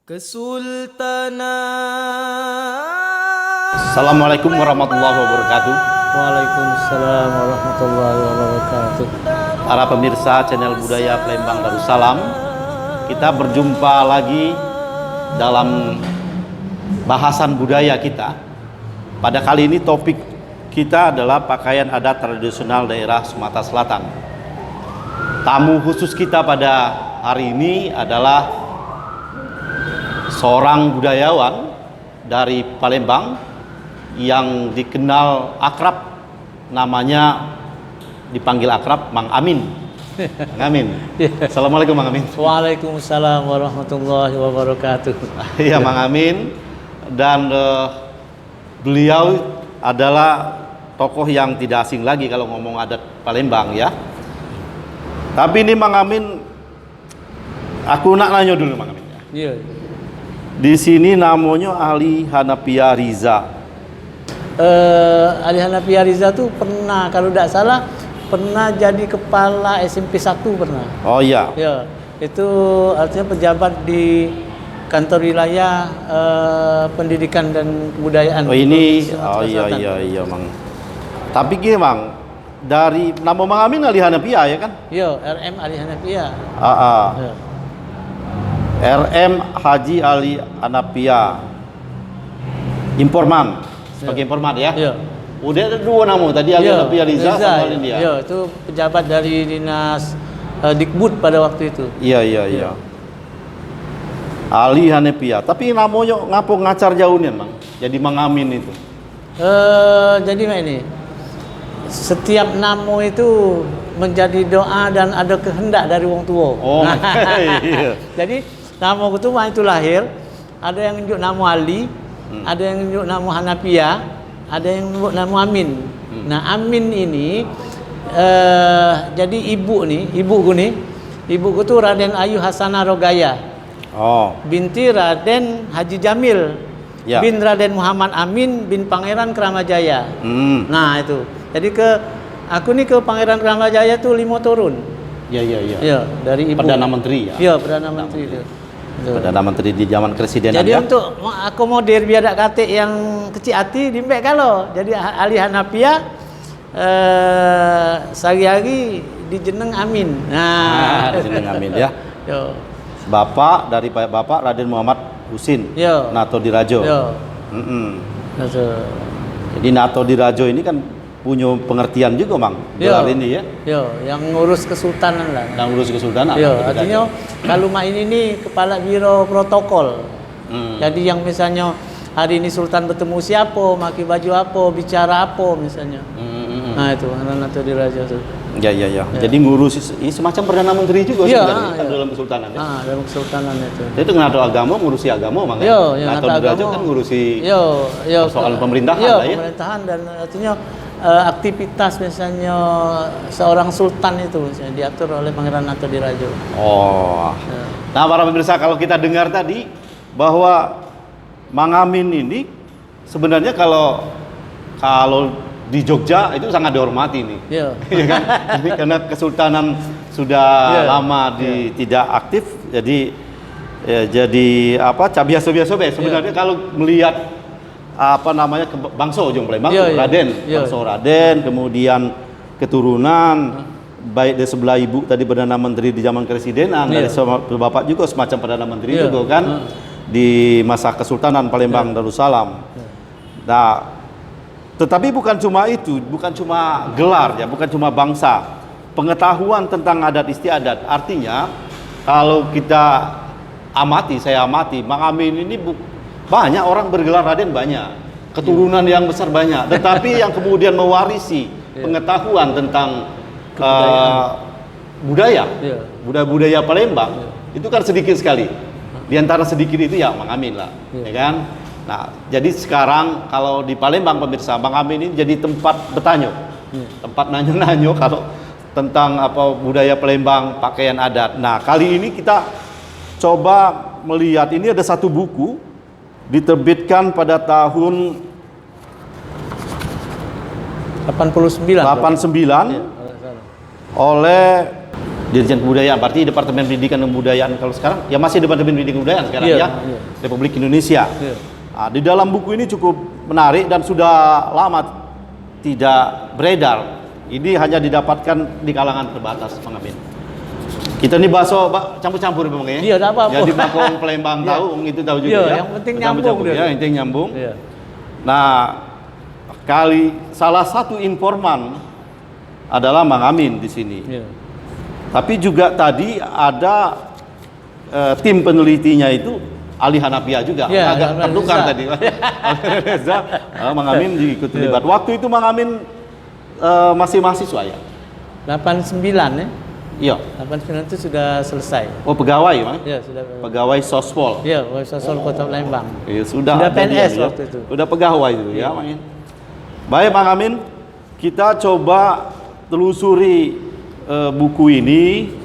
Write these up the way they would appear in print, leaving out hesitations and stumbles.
Kesultanan. Assalamualaikum warahmatullahi wabarakatuh. Waalaikumsalam warahmatullahi wabarakatuh. Para pemirsa channel Budaya Palembang Darussalam, kita berjumpa lagi dalam bahasan budaya kita. Pada kali ini topik kita adalah pakaian adat tradisional daerah Sumatera Selatan. Tamu khusus kita pada hari ini adalah seorang budayawan dari Palembang yang dikenal akrab, namanya dipanggil akrab Mang Amin. Mang Amin. Assalamualaikum Mang Amin. Waalaikumsalam warahmatullahi wabarakatuh. Iya Mang Amin, dan beliau adalah tokoh yang tidak asing lagi kalau ngomong adat Palembang ya. Tapi ini Mang Amin, aku nak nanya dulu Mang Amin ya. Iya. Di sini namanya Ali Hanapia Riza. Ali Hanapia Riza tuh pernah, kalau tidak salah, pernah jadi kepala SMP 1 pernah. Oh iya. Ya, itu artinya pejabat di kantor wilayah pendidikan dan kebudayaan. Oh ini, Sumatera oh iya Selatan. iya Mang. Tapi gini Mang, dari nama Mang Amin Ali Hanapia ya kan? Iya, RM Ali Hanapia. Ya. RM Haji Ali Hanapia, informan, sebagai informan ya. Iya. Udah ada dua nama tadi, Ali Hanapia Riza sama India. Iya, itu pejabat dari dinas Dikbud pada waktu itu. Iya. Ali Hanapia. Tapi namanya ngapo ngacar jauhnya Mang. Jadi Mang Amin itu. Jadi ini setiap nama itu menjadi doa dan ada kehendak dari wong tua. Oh, iya. Jadi nama itu mah itu lahir, ada yang nyebut nama Ali, ada yang nyebut nama Hanapia, ada yang nyebut nama Amin. Nah, Amin ini jadi ibuku tuh Raden Ayu Hasanah Rogaya. Oh. Binti Raden Haji Jamil. Ya. Bin Raden Muhammad Amin bin Pangeran Kramajaya. Nah, itu. Jadi aku nih ke Pangeran Kramajaya tuh 5 turun. Iya. Ya, dari ibu. Perdana Menteri ya. Iya, Perdana Menteri itu. Perdana Menteri di zaman Presiden. Jadi ya? untuk akomodir biar ada kate yang kecil hati dimbek kalau. Jadi Ali Hanapia sehari-hari dijeneng Amin. Nah, Dijeneng Amin ya. Yo. Bapak dari Bapak Raden Muhammad Husin. Yo. Nato Dirajo. Yo. Jadi Nato Dirajo ini kan punya pengertian juga Mang gelar ini ya. Yo, yang ngurus kesultanan lah. Yang ngurus kesultanan. Yo, artinya kalau Mak ini kepala biro protokol. Jadi yang misalnya hari ini Sultan bertemu siapa, pakai baju apa, bicara apa misalnya. Nah itu Nato Dirajo tuh. Ya. Jadi ngurus ini semacam Perdana Menteri juga sebenarnya kan dalam kesultanan ya. Dalam kesultanan itu. Itu Nato agama ngurusi agama Mang. Nato Dirajo kan ngurusi soal pemerintahan lah ya. Pemerintahan dan artinya aktivitas misalnya seorang sultan itu misalnya diatur oleh Pangeran Nato Dirajo. Oh. Ya. Nah, para pemirsa, kalau kita dengar tadi bahwa Mang Amin ini sebenarnya kalau di Jogja itu sangat dihormati nih. Iya. Ya kan? Jadi karena kesultanan sudah lama tidak aktif, jadi biasa-biasa sebenarnya kalau melihat bangsa ujung Palembang, Raden, bangsa Raden, kemudian keturunan baik dari sebelah ibu tadi Perdana Menteri di zaman Kepresidenan, dari bapak juga semacam Perdana Menteri juga kan di masa Kesultanan Palembang Darussalam. Nah, tetapi bukan cuma itu, bukan cuma gelar ya, bukan cuma bangsa, pengetahuan tentang adat istiadat. Artinya kalau kita saya amati, Mang Amin ini banyak orang bergelar Raden, banyak keturunan yang besar banyak, tetapi yang kemudian mewarisi pengetahuan tentang budaya Palembang itu kan sedikit sekali. Di antara sedikit itu ya Mang Amin lah, ya kan. Nah, jadi sekarang kalau di Palembang pemirsa, Mang Amin ini jadi tempat bertanya, tempat nanya-nanya kalau tentang budaya Palembang, pakaian adat. Nah, kali ini kita coba melihat, ini ada satu buku diterbitkan pada tahun 89 oleh Dirjen Kebudayaan, berarti Departemen Pendidikan dan Kebudayaan kalau sekarang ya masih Departemen Pendidikan dan Kebudayaan sekarang ya, Republik Indonesia. Nah, di dalam buku ini cukup menarik dan sudah lama tidak beredar. Ini hanya didapatkan di kalangan terbatas, Bang Amin. Kita ini bakso campur-campur memang ya. Iya, enggak apa-apa. Jadi Bakong, Palembang tahu, itu tahu juga ya. Yang penting nyambung ya, intinya nyambung. Iya. Nah, salah satu informan adalah Bang Amin di sini. Iya. Tapi juga tadi ada tim penelitinya itu Ali Hanafiah juga, ya, agak tertukar tadi. Reza, Bang Amin juga ikut terlibat. Waktu itu Bang Amin masih mahasiswa ya? 89 ya? Iya. 89 itu sudah selesai. Oh, pegawai, Bang? Iya, sudah. Pegawai Sospol. Iya, pegawai Sospol Kota Palembang. Iya, sudah PNS dia, waktu itu. Sudah pegawai itu ya, Bang Amin. Baik, Bang Amin, kita coba telusuri buku ini.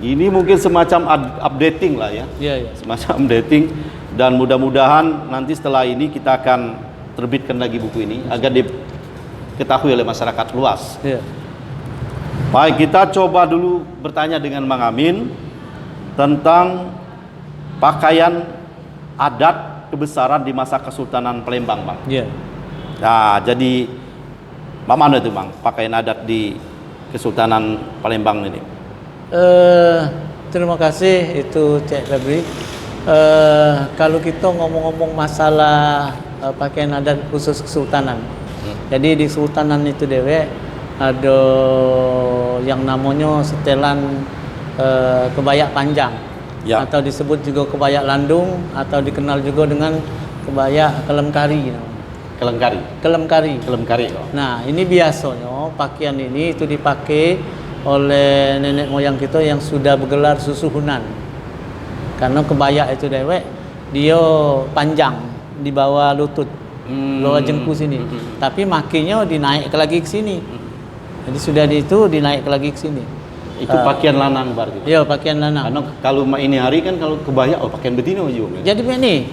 Ini mungkin semacam updating lah ya. Iya, iya. Semacam updating, dan mudah-mudahan nanti setelah ini kita akan terbitkan lagi buku ini agar diketahui oleh masyarakat luas. Iya. Baik, kita coba dulu bertanya dengan Bang Amin tentang pakaian adat kebesaran di masa Kesultanan Palembang, Bang. Iya. Nah, jadi mana itu, Bang, pakaian adat di Kesultanan Palembang ini? Terima kasih itu Cek Febri. Kalau kita ngomong-ngomong masalah pakaian adat khusus Kesultanan, jadi di Kesultanan itu dewek ada yang namanya setelan kebaya panjang, ya, atau disebut juga kebaya landung, atau dikenal juga dengan kebaya kelemkari. Kelemkari. Nah, ini biasanya pakaian ini itu dipakai oleh nenek moyang kita yang sudah bergelar susuhunan. Karena kebaya itu dewek dia panjang di bawah lutut, bawah jengku sini. Tapi makinya dinaik lagi ke sini. Jadi sudah itu dinaik lagi ke sini. Itu pakaian lanang berarti. Iya, pakaian lanang. Karena kalau ini hari kan kalau kebaya pakaian betina juga. Jadi begini.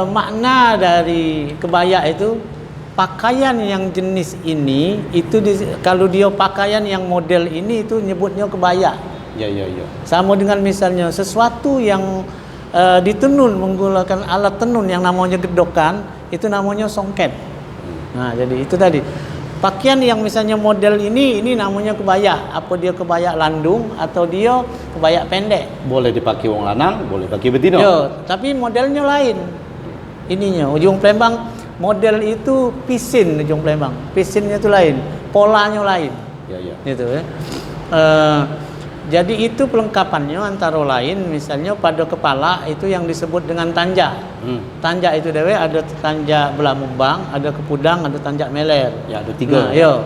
Makna dari kebaya itu, pakaian yang jenis ini itu kalau dia pakaian yang model ini itu nyebutnya kebaya. Ya. Sama dengan misalnya sesuatu yang ditenun menggunakan alat tenun yang namanya gedokan, itu namanya songket. Nah, jadi itu tadi. Pakaian yang misalnya model ini namanya kebaya. Apa dia kebaya landung atau dia kebaya pendek? Boleh dipakai wong lanang, boleh pakai betina. Yo, tapi modelnya lain. Ininya ujung Palembang model itu pisin, ujung Palembang. Pisinnya itu lain, polanya lain. Ya. Gitu ya. Jadi itu pelengkapannya antara lain misalnya pada kepala itu yang disebut dengan tanja. Tanja itu dewe ada tanja belah mumbang, ada kepudang, ada tanja meler. Ya, ada 3. Nah,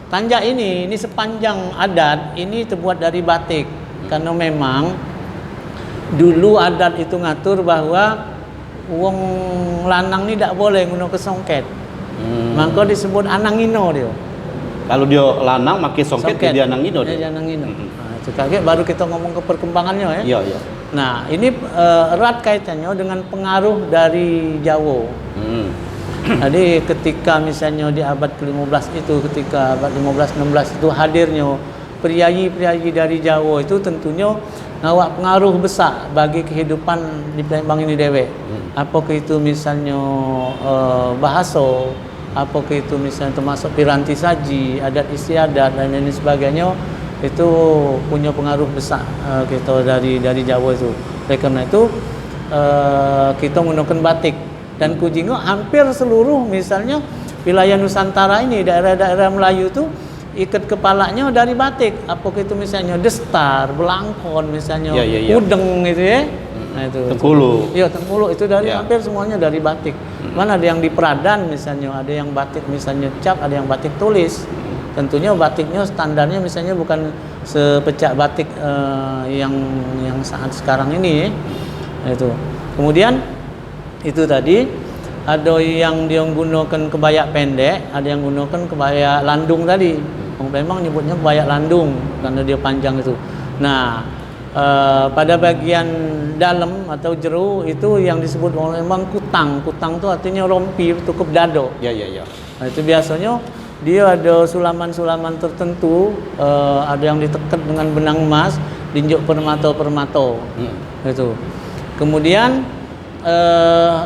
tanja ini sepanjang adat ini terbuat dari batik. Karena memang dulu adat itu ngatur bahwa wong lanang ini tidak boleh guna kesongket. Maka disebut anangino dia. Kalau dia lanang pakai songket dia anangino dia. Anangino. Kaget baru kita ngomong ke perkembangannya ya. Iya. Nah, ini erat kaitannya dengan pengaruh dari Jawa. Jadi ketika misalnya di abad ke-15 itu, ketika abad 15-16 itu hadirnya priayi-priayi dari Jawa itu tentunya ngawak pengaruh besar bagi kehidupan di Palembang ini dewe. Apakah itu misalnya bahasa, apakah itu misalnya termasuk piranti saji, adat istiadat dan lain sebagainya, itu punya pengaruh besar kita dari Jawa itu. Oleh karena itu kita menggunakan batik dan kujingo hampir seluruh misalnya wilayah Nusantara ini, daerah-daerah Melayu itu ikat kepalanya dari batik. Apakah itu misalnya destar, belangkon misalnya, udeng gitu ya. Nah itu Tengkulu. Iya, Tengkulu itu dari hampir semuanya dari batik. Mana ada yang di Pradan misalnya, ada yang batik misalnya cap, ada yang batik tulis. Tentunya batiknya standarnya misalnya bukan sepecak batik yang saat sekarang ini. Itu. Kemudian itu tadi ada yang dia menggunakan kebaya pendek, ada yang menggunakan kebaya landung tadi. Memang nyebutnya kebaya landung karena dia panjang itu. Nah, pada bagian dalam atau jeru itu yang disebut memang kutang. Kutang itu artinya rompi, tukup dado. Ya. Nah, itu biasanya dia ada sulaman-sulaman tertentu, ada yang ditekat dengan benang emas, dinjuk permato-permato. Itu. Kemudian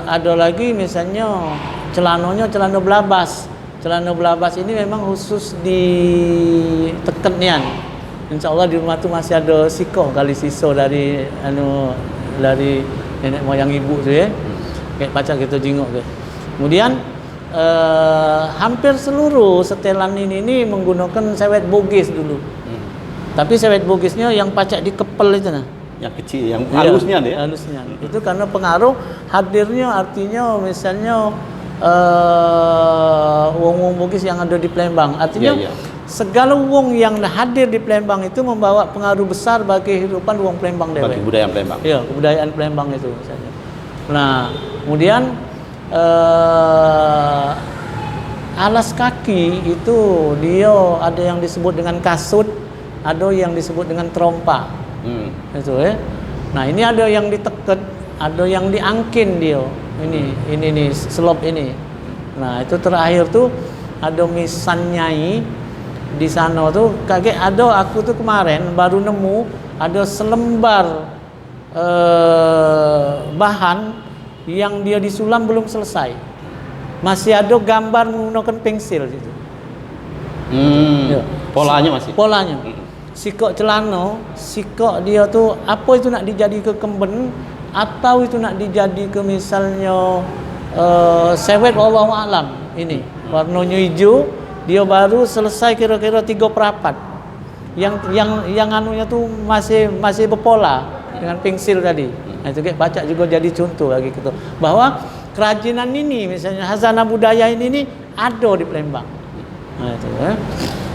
ada lagi misalnya celanonya celana belabas. Celana belabas ini memang khusus ditekat nian. Insya Allah di rumah tu masih ada siko kali siso dari dari nenek moyang ibu tu ya. Kayak pacak kita jenguk ke. Kemudian hampir seluruh setelan ini menggunakan sewet bugis dulu. Tapi sewet bugisnya yang pacak dikepel itu nah. Yang kecil, yang halusnya deh. Halusnya. Itu karena pengaruh hadirnya, artinya misalnya wong-wong Bugis yang ada di Palembang. Artinya segala wong yang hadir di Palembang itu membawa pengaruh besar bagi kehidupan wong Palembang dewek. Bagi budaya Palembang. Iya, kebudayaan Palembang itu misalnya. Nah, kemudian alas kaki itu dia ada yang disebut dengan kasut, ada yang disebut dengan trompa. Itu ya. Nah, ini ada yang ditekat, ada yang diangkin dia. Ini nih selop ini. Nah, itu terakhir tuh ada misan nyai di sana tuh kaget ada aku tuh kemarin baru nemu ada selembar bahan yang dia disulam belum selesai. Masih ada gambar menggunakan pensil gitu. Ya. Polanya masih. Polanya. Sikok celana, sikok dia tuh apa itu nak dijadi ke kemben atau itu nak dijadi ke misalnya sewet wallahu alam ini warnanya hijau, dia baru selesai kira-kira 3/4. Yang anunya tuh masih berpola dengan pensil tadi. Nah, itu kayak baca juga jadi contoh bagi kita bahwa kerajinan ini misalnya khazanah budaya ini ada di Palembang. Nah, itu ya.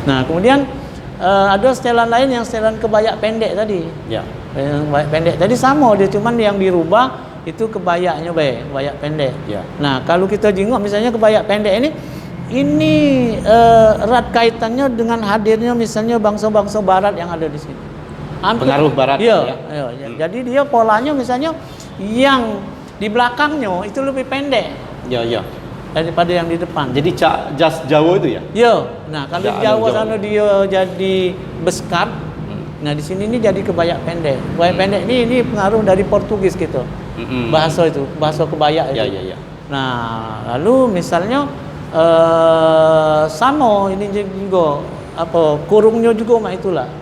Nah, kemudian ada setelan lain yang setelan kebaya pendek tadi. Ya. Kebaya pendek tadi sama dia, cuman yang dirubah itu kebayanya kebaya pendek. Ya. Nah, kalau kita jenguk misalnya kebaya pendek ini erat kaitannya dengan hadirnya misalnya bangsa-bangsa barat yang ada di sini. Pengaruh barat. Iya, ya. Jadi dia polanya misalnya yang di belakangnya itu lebih pendek. Iya. Daripada yang di depan. Jadi jas Jawa itu ya? Iya. Nah, kalau di Jawa sana dia jadi beskap. Nah, di sini ini jadi kebaya pendek. Kebaya pendek ini pengaruh dari Portugis gitu. Bahasa itu, bahasa kebaya itu. Iya. Nah, lalu misalnya sama ini juga kurungnya juga mak itulah.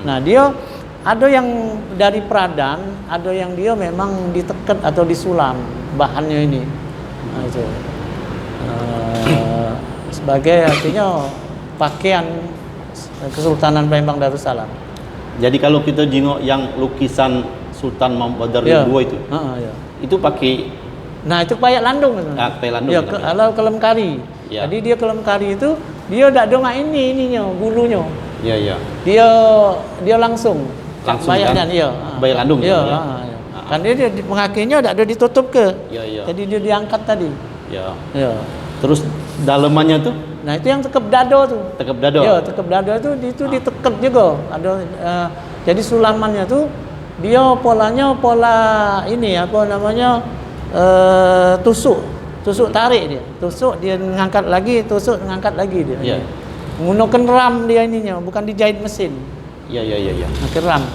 Nah, dia ada yang dari Pradan, ada yang dia memang ditekat atau disulam bahannya ini. Nah, itu. Sebagai artinya pakaian Kesultanan Palembang Darussalam. Jadi kalau kita jenguk yang lukisan Sultan Mahmud Badarudin II itu, itu pakai. Nah, itu kebaya landung. Kebaya landung. Ya, kalau kelemkari. Ya. Jadi dia kelemkari itu dia tidak ada ininya bulunya. Iya. Dia langsung bayar kan? Iya. Kebaya landung. Iya. Kan dia pengakinya tidak ada ditutup ke. Iya. Jadi dia diangkat tadi. Ya. Terus dalemannya tuh? Nah, itu yang tekep dado tuh. Tekep dado. Iya, tekep dado itu ditekep juga. Ada jadi sulamannya tuh dia polanya pola ini tusuk tarik dia. Tusuk dia ngangkat lagi, tusuk ngangkat lagi dia. Iya. Menggunakan ram dia ininya, bukan dijahit mesin. Iya. Pakai ram.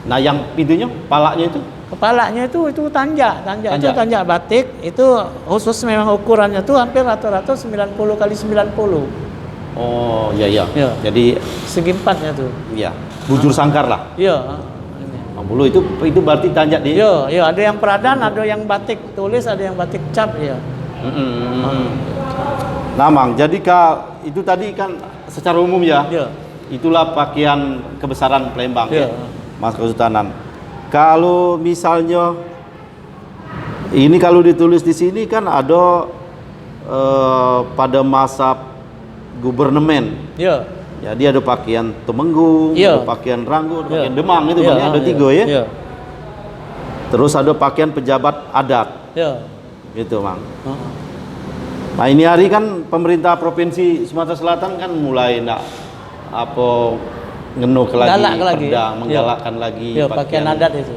Nah, yang pintunya, palanya itu? Kepalanya itu tanjak itu tanjak batik itu khusus memang ukurannya tuh hampir rata-rata 90 kali 90. Oh, iya. Jadi segi empatnya tuh. Iya. Bujur sangkar lah. Iya. Bulu itu berarti tanjak di. Iya, ada yang Pradan, ada yang batik tulis, ada yang batik cap ya. Nah, Mang, jadi itu tadi kan secara umum ya. Iya. Itulah pakaian kebesaran Palembang ya. Mas Kesultanan. Kalau misalnya ini kalau ditulis di sini kan ada pada masa gubernemen. Iya. Jadi ada pakaian Temenggung, ada pakaian Ranggo, ada pakaian Demang itu ada 3 ya. Iya. Terus ada pakaian pejabat adat. Iya. Gitu, Mang. Nah, ini hari kan pemerintah Provinsi Sumatera Selatan kan mulai ngenuh lagi, menggalakkan lagi pakaian adat itu.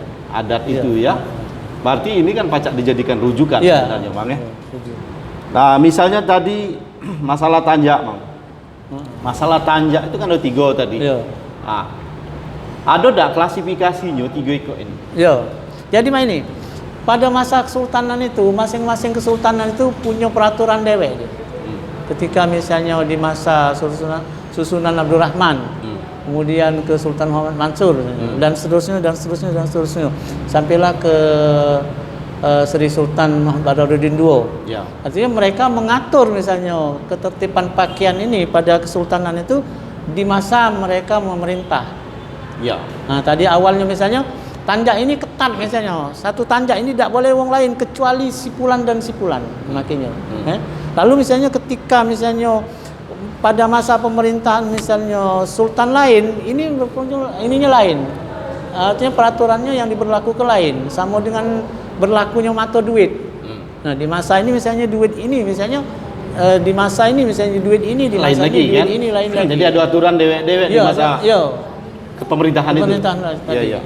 Itu ya. Berarti ini kan pacak dijadikan rujukan sebenarnya, Bang ya. Nah, misalnya tadi masalah tanjak, Bang. Masalah tanjak itu kan ada 3 tadi. Iya. Nah, ada enggak klasifikasinya 3 ikut ini? Iya. Jadi ini pada masa kesultanan itu masing-masing kesultanan itu punya peraturan dewek. Ketika misalnya di masa susunan Abdurrahman, kemudian ke Sultan Muhammad Mansur dan seterusnya sampailah ke Sri Sultan Badaruddin II. Ya. Artinya mereka mengatur misalnya ketertiban pakaian ini pada kesultanan itu di masa mereka memerintah. Ya. Nah, tadi awalnya misalnya tanjak ini ketat misalnya. Satu tanjak ini tidak boleh wong lain kecuali sipulan dan sipulan makanya. Lalu misalnya ketika misalnya pada masa pemerintahan misalnya sultan lain, ininya lain. Artinya peraturannya yang diberlakukan lain, sama dengan berlakunya mata duit. Nah, di masa ini misalnya duit ini misalnya di masa ini misalnya duit ini di masa lain ini lagi, duit kan? ini lain lagi. Jadi ada aturan dewek-dewek di masa kepemerintahan itu. Iya.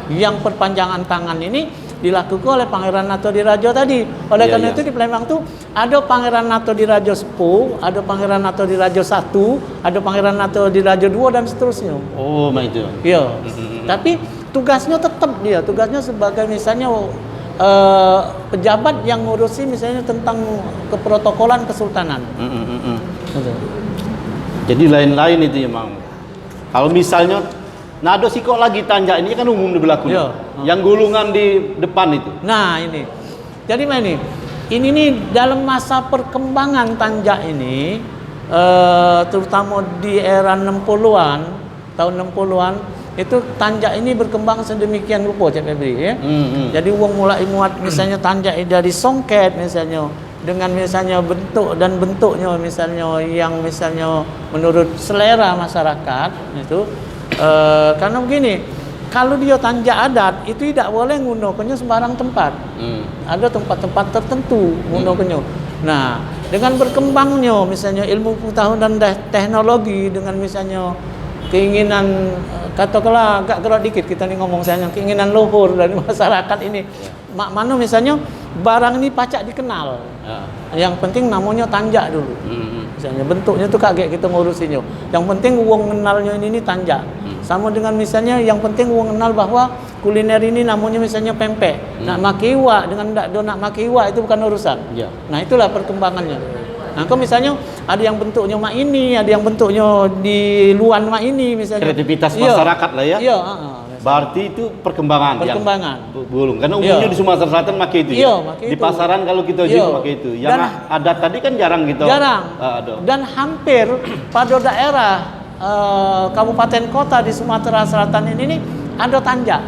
Yang perpanjangan tangan ini dilakukan oleh Pangeran Natodirajo tadi. Oleh karena itu di Palembang tuh ada Pangeran Natodirajo Sepuh, ada Pangeran Natodirajo 1, ada Pangeran Natodirajo 2 dan seterusnya. Oh, itu. Iya. Tapi tugasnya tetap tugasnya sebagai misalnya pejabat yang ngurusi misalnya tentang keprotokolan kesultanan. Jadi lain-lain itu ya, Mang. Kalau misalnya nado kok lagi tanjak ini kan umum di belakang. Yang gulungan di depan itu. Nah, ini. Jadi ini nih dalam masa perkembangan tanjak ini terutama di era 60-an, tahun 60-an itu tanjak ini berkembang sedemikian rupa Cik Febri ya. Jadi wong mulai muat misalnya tanjak dari songket misalnya dengan misalnya bentuk dan bentuknya misalnya yang misalnya menurut selera masyarakat itu karena begini, kalau dia tanjak adat itu tidak boleh nggunakannya sembarang tempat. Ada tempat-tempat tertentu nggunakannya. Nah, dengan berkembangnya misalnya ilmu pengetahuan dan teknologi dengan misalnya keinginan katakanlah agak gerak dikit kita nih ngomong misalnya keinginan luhur dari masyarakat ini. Mana misalnya barang ini pacak dikenal. Yang penting namanya tanjak dulu. Misalnya bentuknya tuh kaget kita ngurusinnya. Yang penting uang kenalnya ini tanjak. Sama dengan misalnya yang penting uang kenal bahwa kuliner ini namanya misalnya pempek. Nak makiwa dengan nak makiwa itu bukan urusan. Nah, itulah perkembangannya. Nah, kalau misalnya ada yang bentuknya mak ini, ada yang bentuknya di luar mak ini misalnya. Kreativitas masyarakat lah ya. Iya, berarti itu perkembangan. Bulung. Karena umumnya di Sumatera Selatan pakai itu. Di pasaran kalau kita juga pakai itu. Yang adat tadi kan jarang gitu. Jarang. Dan hampir pada daerah kabupaten kota di Sumatera Selatan ini ada tanjak.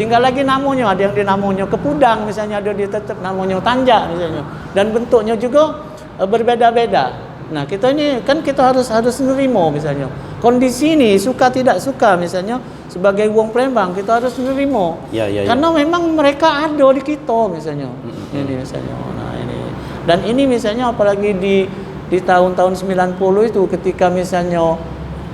Tinggal lagi namanya, ada yang dinamanya Kepudang misalnya, ada di tetap namanya tanjak misalnya. Dan bentuknya juga berbeda-beda. Nah, kita ini kan kita harus nerimo misalnya. Kondisi ini suka tidak suka misalnya sebagai wong Palembang kita harus nerimo. Karena memang mereka ada di kita misalnya. Ini misalnya. Nah, ini. Dan ini misalnya apalagi di tahun-tahun 90 itu ketika misalnya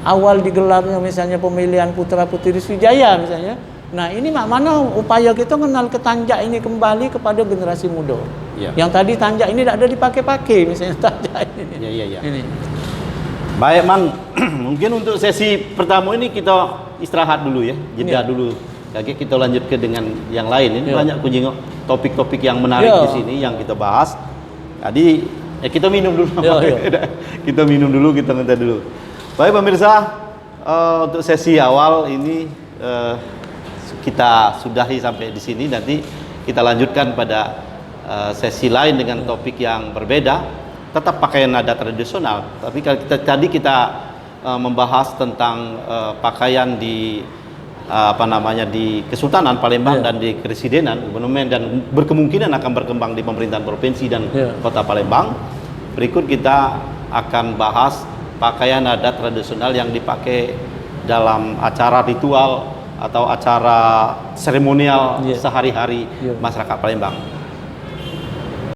awal digelarnya misalnya pemilihan putra-putri Sriwijaya misalnya. Nah, ini mana upaya kita mengenal ke tanjak ini kembali kepada generasi muda. Yang tadi tanjak ini tidak ada dipakai-pakai misalnya tanjak ini. Ini. Baik, Mang. Mungkin untuk sesi pertama ini kita istirahat dulu ya, jeda dulu. Lagi kita lanjut ke dengan yang lain. Ini banyak kunjung topik-topik yang menarik di sini yang kita bahas. Tadi kita minum dulu. Kita minum dulu, kita minta dulu. Baik pemirsa, untuk sesi awal ini kita sudahi sampai di sini. Nanti kita lanjutkan pada sesi lain dengan topik yang berbeda. Tetap pakaian adat tradisional. Tapi kalau kita membahas tentang pakaian di di Kesultanan Palembang dan di Kepresidenan, Gubernur dan berkemungkinan akan berkembang di pemerintahan provinsi dan Kota Palembang. Berikut kita akan bahas pakaian adat tradisional yang dipakai dalam acara ritual atau acara seremonial sehari-hari masyarakat Palembang.